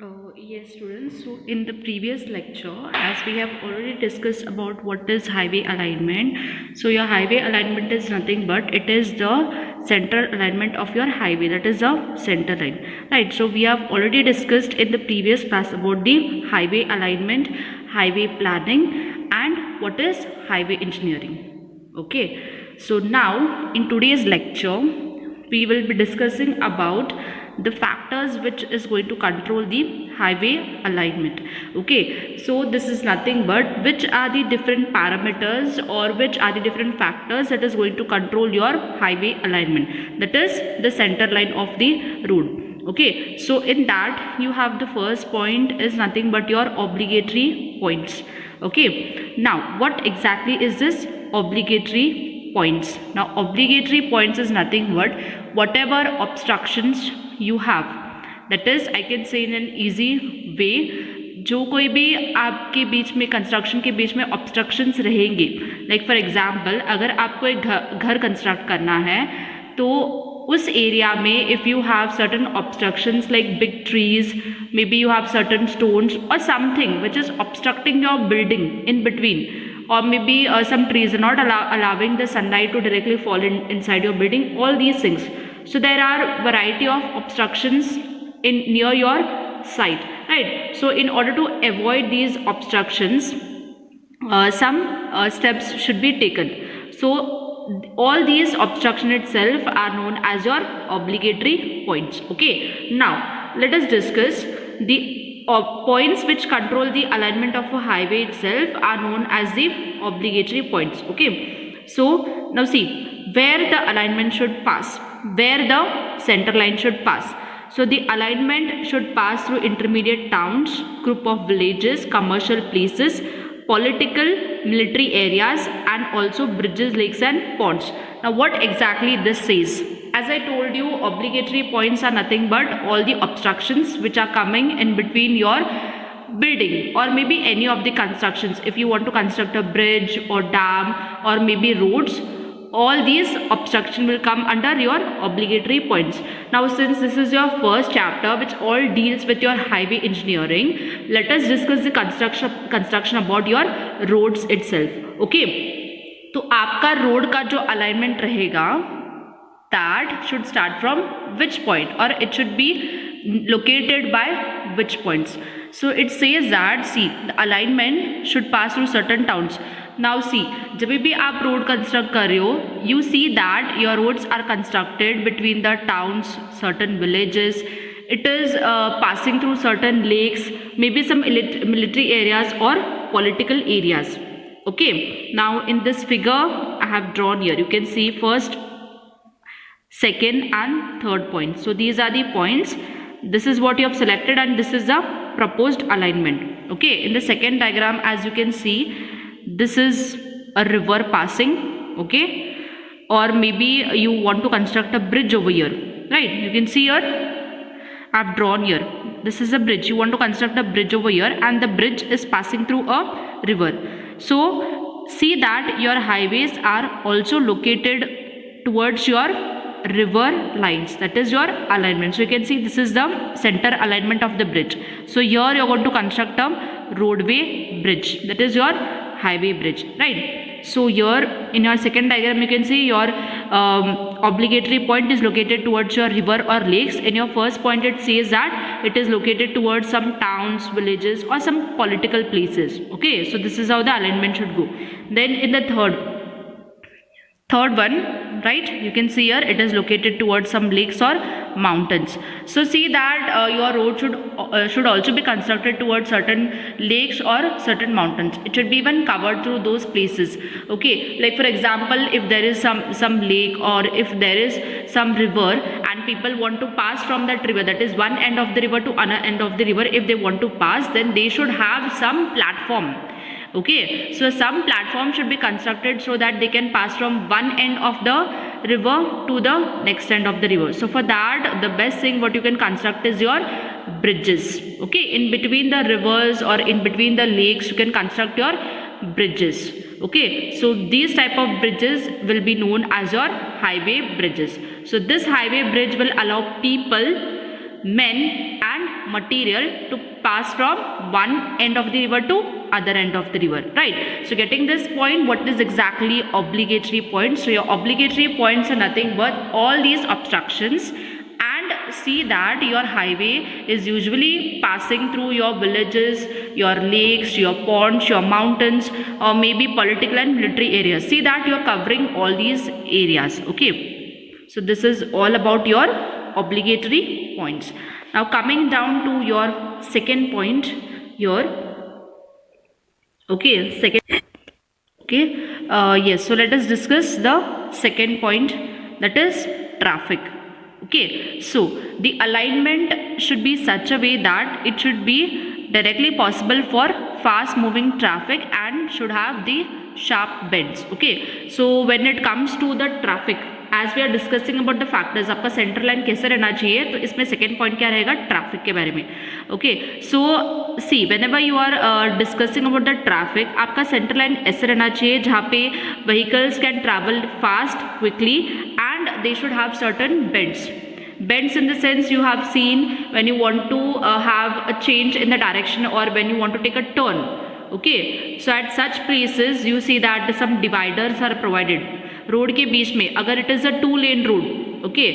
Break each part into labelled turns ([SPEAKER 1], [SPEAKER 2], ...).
[SPEAKER 1] Yes, students. So, in the previous lecture, as we have already discussed about what is highway alignment, so your highway alignment is nothing but it is the central alignment of your highway, that is the center line, right? So, we have already discussed in the previous class about the highway alignment, highway planning, and what is highway engineering. Okay, so now in today's lecture, we will be discussing about the factors which is going to control the highway alignment. Okay, so this is nothing but which are the different parameters or which are the different factors that is going to control your highway alignment, that is the center line of the road. Okay, so in that you have the first point is nothing but your obligatory points. Okay, now what exactly is this obligatory points? Now obligatory points is nothing but whatever obstructions you have, that is I can say in an easy way, जो कोई भी आपके बीच में construction के बीच में obstructions रहेंगे, like for example अगर आपको एक घर कंस्ट्रक्ट करना है तो उस एरिया में if you have certain obstructions like big trees, maybe you have certain stones और something which is obstructing your building in between, or maybe some trees are not allowing the sunlight to directly fall inside your building, all these things. So there are variety of obstructions in near your site, right? So in order to avoid these obstructions, some steps should be taken. So all these obstruction itself are known as your obligatory points. Okay, now let us discuss the points which control the alignment of a highway itself are known as the obligatory points. Okay, so now see where the alignment should pass, where the center line should pass. So the alignment should pass through intermediate towns, group of villages, commercial places, political, military areas, and also bridges, lakes and ponds. Now what exactly this says? As I told you, obligatory points are nothing but all the obstructions which are coming in between your building or maybe any of the constructions. If you want to construct a bridge or dam or maybe roads, all these obstruction will come under your obligatory points. Now since this is your first chapter which all deals with your highway engineering, let us discuss the construction about your roads itself. Okay, तो आपका road का जो alignment रहेगा that should start from which point or it should be located by which points. So it says that see the alignment should pass through certain towns. Now see जब भी आप road construct कर रहे हो, you see that your roads are constructed between the towns, certain villages. It is passing through certain lakes, maybe some military areas or political areas. Okay, now in this figure I have drawn here, you can see first, second and third point. So these are the points. This is what you have selected and this is the proposed alignment. Okay, in the second diagram as you can see, this is a river passing. Okay, or maybe you want to construct a bridge over here, right? You can see here I have drawn here, this is a bridge. You want to construct a bridge over here and the bridge is passing through a river. So see that your highways are also located towards your river lines, that is your alignment. So you can see this is the center alignment of the bridge. So here you are going to construct a roadway bridge, that is your highway bridge, right? So here in your second diagram you can see your obligatory point is located towards your river or lakes. In your first point it says that it is located towards some towns, villages or some political places. Okay, so this is how the alignment should go. Then in the third one, right, you can see here it is located towards some lakes or mountains. So see that your road should also be constructed towards certain lakes or certain mountains. It should be even covered through those places. Okay, like for example if there is some lake or if there is some river and people want to pass from that river, that is one end of the river to another end of the river, if they want to pass then they should have some platform. Okay, so some platform should be constructed so that they can pass from one end of the river to the next end of the river. So for that the best thing what you can construct is your bridges. Okay, in between the rivers or in between the lakes you can construct your bridges. Okay, so these type of bridges will be known as your highway bridges. So this highway bridge will allow people men and material to pass from one end of the river to other end of the river, right? So getting this point, what is exactly obligatory points? So your obligatory points are nothing but all these obstructions, and see that your highway is usually passing through your villages, your lakes, your ponds, your mountains, or maybe political and military areas. See that you're covering all these areas, okay? So this is all about your obligatory points. Now coming down to your second point here, okay, yes, so let us discuss the second point, that is traffic. Okay, so the alignment should be such a way that it should be directly possible for fast moving traffic and should have the sharp bends. Okay, so when it comes to the traffic, as we are discussing about the factors, आपका central line कैसे रहना चाहिए, तो इसमें second point क्या रहेगा, traffic के बारे में. Okay, so see whenever you are discussing about the traffic, आपका सेंट्रल लाइन ऐसे रहना चाहिए जहाँ पे vehicles can travel fast quickly and they should have certain bends. Bends in the sense you have seen when you want to have a change in the direction or when you want to take a turn. Okay, so at such places you see that some dividers are provided. Road के बीच में अगर it is a 2-lane road, okay,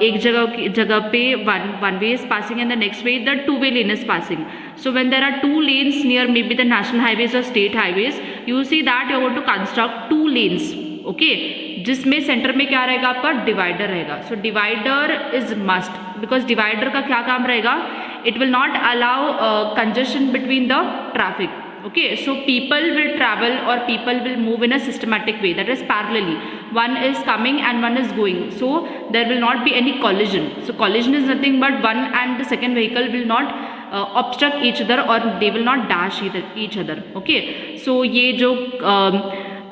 [SPEAKER 1] एक जगह पे one way is passing and the next way the 2-way lane is passing. So when there are 2 lanes near maybe the national highways or state highways, you see that you want to construct 2 lanes, okay, जिसमें centre में क्या रहेगा, आपका divider रहेगा. So divider is must, because divider का क्या काम रहेगा, it will not allow congestion between the traffic. Okay, so people will travel or people will move in a systematic way, that is parallelly. One is coming and one is going, so there will not be any collision. So collision is nothing but one and the second vehicle will not obstruct each other or they will not dash each other. Okay, so ये जो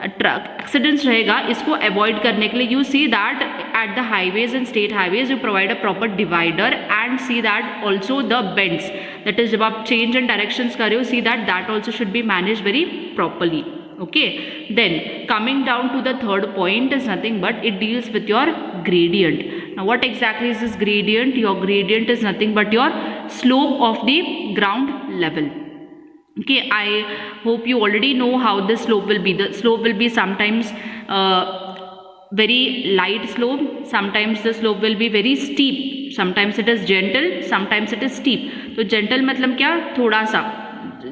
[SPEAKER 1] accidents रहेगा, इसको avoid करने के लिए you see that at the highways and state highways you provide a proper divider and see that also the bends, that is जब आप change and directions कर रहे हो, see that also should be manage very properly. Okay, then coming down to the third point is nothing but it deals with your gradient. Now what exactly is this gradient? Your gradient is nothing but your slope of the ground level. Okay, I hope you already know how the slope will be. The slope will be sometimes very light slope, sometimes the slope will be very steep, sometimes it is gentle, sometimes it is steep. तो gentle मतलब क्या, थोड़ा सा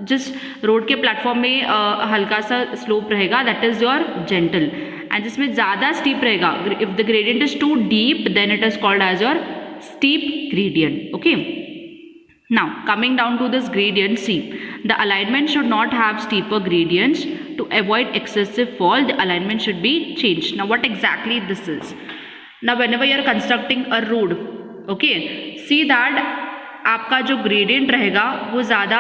[SPEAKER 1] जिस road के platform में हल्का सा स्लोप रहेगा, that is your gentle. And जिसमें ज़्यादा स्टीप रहेगा, if the gradient is too deep then it is called as your steep gradient. Okay, now coming down to this gradient, see the alignment should not have steeper gradients. To avoid excessive fall, the alignment should be changed. Now what exactly this is? Now whenever you are constructing a road, okay, see that आपका जो gradient रहेगा वो ज़्यादा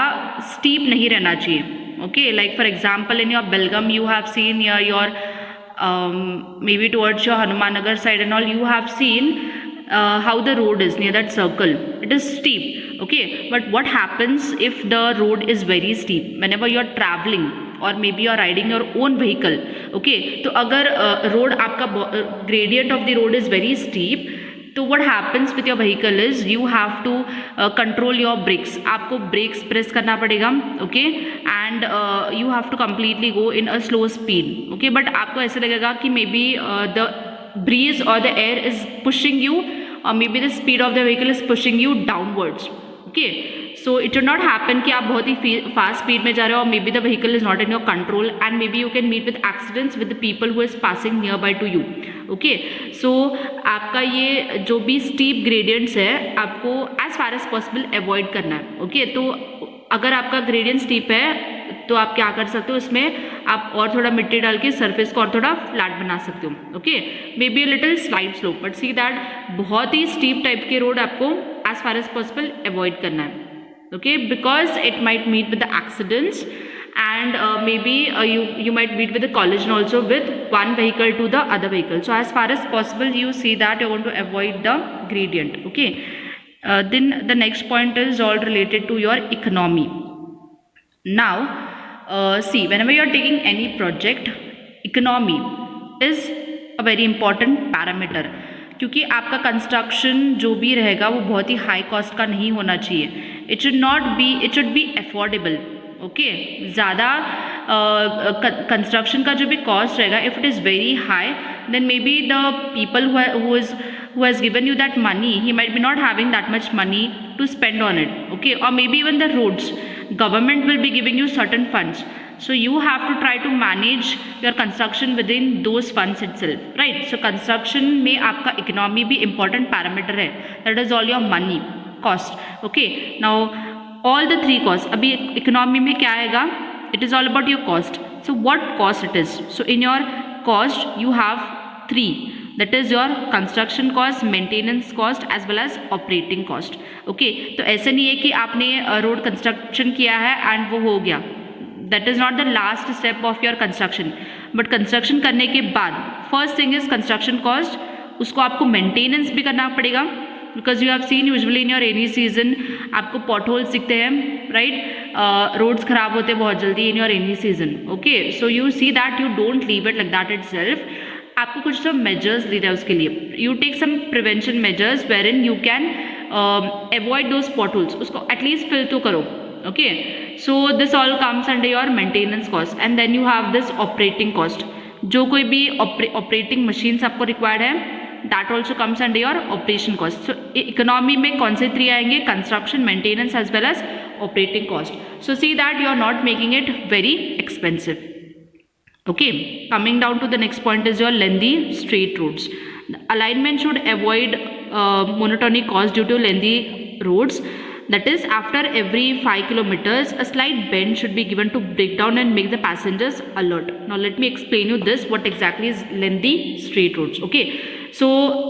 [SPEAKER 1] steep नहीं रहना चाहिए. Okay, like for example in your Belgaum you have seen your may be towards your Hanumannagar side and all, you have seen how the road is near that circle, it is steep. Okay, but what happens if the road is very steep? Whenever you are traveling or maybe you are riding your own vehicle, okay, तो अगर road आपका gradient of the road is very steep, तो what happens with your vehicle is you have to control your brakes. आपको brakes press करना पड़ेगा, okay, and you have to completely go in a slow speed. Okay, but आपको ऐसा लगेगा कि maybe the breeze or the air is pushing you or maybe the speed of the vehicle is pushing you downwards. Okay, so it should not happen कि आप बहुत ही fast speed में जा रहे हो और maybe the vehicle is not in your control and maybe you can meet with accidents with the people who is passing nearby to you. Okay, so आपका ये जो भी steep gradients है आपको as far as possible avoid करना है. Okay, तो अगर आपका ग्रेडियंट स्टीप है तो आप क्या कर सकते हो, इसमें आप और थोड़ा मिट्टी डाल के सरफेस को और थोड़ा फ्लैट बना सकते हो. Okay, maybe a little slide slope, but see that बहुत ही स्टीप टाइप के रोड आपको as far as possible avoid करना है. Okay, because it might meet with the accidents and maybe you might meet with a collision also with one vehicle to the other vehicle. So as far as possible you see that you want to avoid the gradient. Okay, then the next point is all related to your economy. Now see, whenever you are taking any project, economy is a very important parameter. क्योंकि आपका construction जो भी रहेगा वो बहुत ही high cost का नहीं होना चाहिए. It should be affordable. Okay, ज़्यादा कंस्ट्रक्शन का जो भी कॉस्ट रहेगा, if it is very high, then maybe the people who has given you that money, he might be not having that much money to spend on it. Okay, or maybe even the roads, government will be giving you certain funds, so you have to try to manage your construction within those funds itself, right? So construction में आपका economy भी important parameter है, that is all your money cost. Okay, now all the three costs. अभी economy में क्या आएगा? It is all about your cost. So what cost it is? So in your cost you have three, that is your construction cost, maintenance cost as well as operating cost. Okay, तो ऐसे नहीं है कि आपने road construction किया है and वो हो गया. That is not the last step of your construction, but construction करने के बाद first thing is construction cost. उसको आपको मेंटेनेंस भी करना पड़ेगा, because you have seen usually in your rainy season आपको पॉट होल्स दिखते हैं, राइट? रोड्स खराब होते हैं बहुत जल्दी in your rainy season. Okay, so you see that you don't leave it like that it self. आपको कुछ सब मेजर्स लेना है उसके लिए. You take some prevention measures wherein you can avoid those potholes. उसको at least fill तो करो. Okay, so this all comes under your maintenance cost. And then you have this operating cost. जो कोई भी operating machines आपको required है, that also comes under your operation cost. So economy में कौन से three आएंगे? Construction, maintenance as well as operating cost. So see that you are not making it very expensive. Okay, coming down to the next point is your lengthy straight roads. The alignment should avoid monotony caused due to lengthy roads. That is, after every 5 kilometers, a slight bend should be given to break down and make the passengers alert. Now let me explain you this, what exactly is lengthy straight roads. Okay, so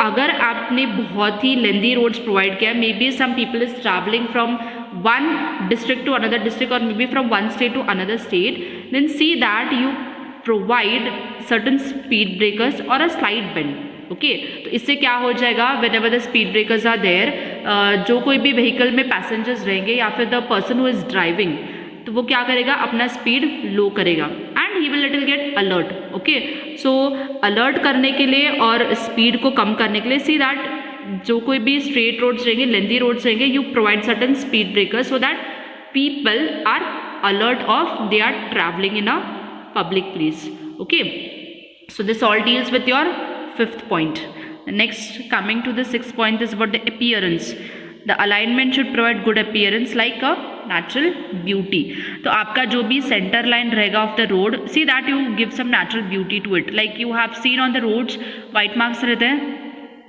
[SPEAKER 1] अगर आपने बहुत ही lengthy roads provide किया, maybe some people is traveling from one district to another district or maybe from one state to another state, then see that you provide certain speed breakers or a slight bend. Okay, तो इससे क्या हो जाएगा? Whenever the speed breakers are there, जो कोई भी vehicle में passengers रहेंगे या फिर the person who is driving, तो वो क्या करेगा? अपना स्पीड लो करेगा and he will little get alert. Okay, so alert करने के लिए और स्पीड को कम करने के लिए, सी दैट जो कोई भी स्ट्रेट रोड्स रहेंगे, लेंथी रोड्स रहेंगे, you provide certain speed breakers so that people are alert of they are travelling in a public place. Okay, so this all deals with your fifth point. The next, coming to the sixth point, is about the appearance. The alignment should provide good appearance like a natural beauty. तो आपका जो भी center line रहेगा of the road, see that you give some natural beauty to it. Like you have seen on the roads, white marks रहते हैं,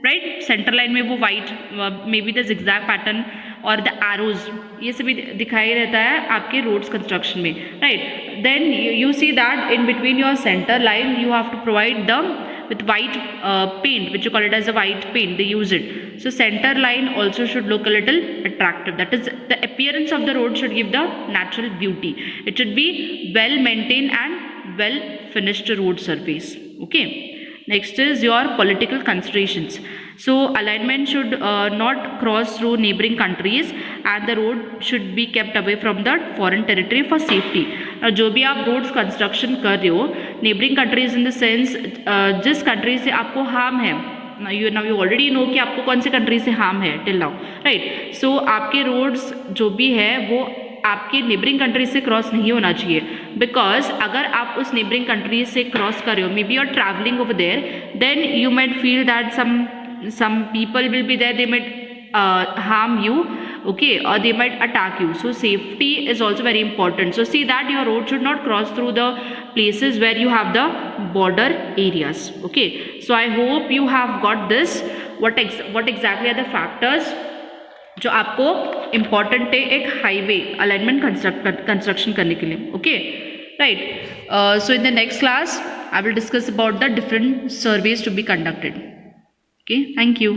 [SPEAKER 1] right? Center line में वो white, maybe the zigzag pattern और the arrows, ये सभी दिखाई रहता है आपके रोड्स कंस्ट्रक्शन में, right? Then you see that in between your centre line you have to provide the with white paint, which you call it as a white paint, they use it. So center line also should look a little attractive. That is, the appearance of the road should give the natural beauty. It should be well maintained and well finished road surface. Okay, next is your political considerations. So alignment should not cross through neighboring countries and the road should be kept away from the foreign territory for safety. जो भी आप roads construction कर रहे हो, neighbouring countries in the sense जिस country से आपको harm है, नाउ यू ऑलरेडी नो कि आपको कौन से कंट्री से हार्म है टिल नाउ, राइट? सो आपके रोड्स जो भी है वो आपके नेबरिंग कंट्री से क्रॉस नहीं होना चाहिए, बिकॉज अगर आप उस नेबरिंग कंट्री से क्रॉस कर रहे हो, maybe you are travelling over there, then you might feel that some people will be there, they might harm you, okay, or they might attack you. So safety is also very important. So see that your road should not cross through the places where you have the border areas. Okay, so I hope you have got this, what exactly are the factors जो आपको important है एक highway alignment construction करने के लिए. Okay, right? So in the next class I will discuss about the different surveys to be conducted. Okay, thank you.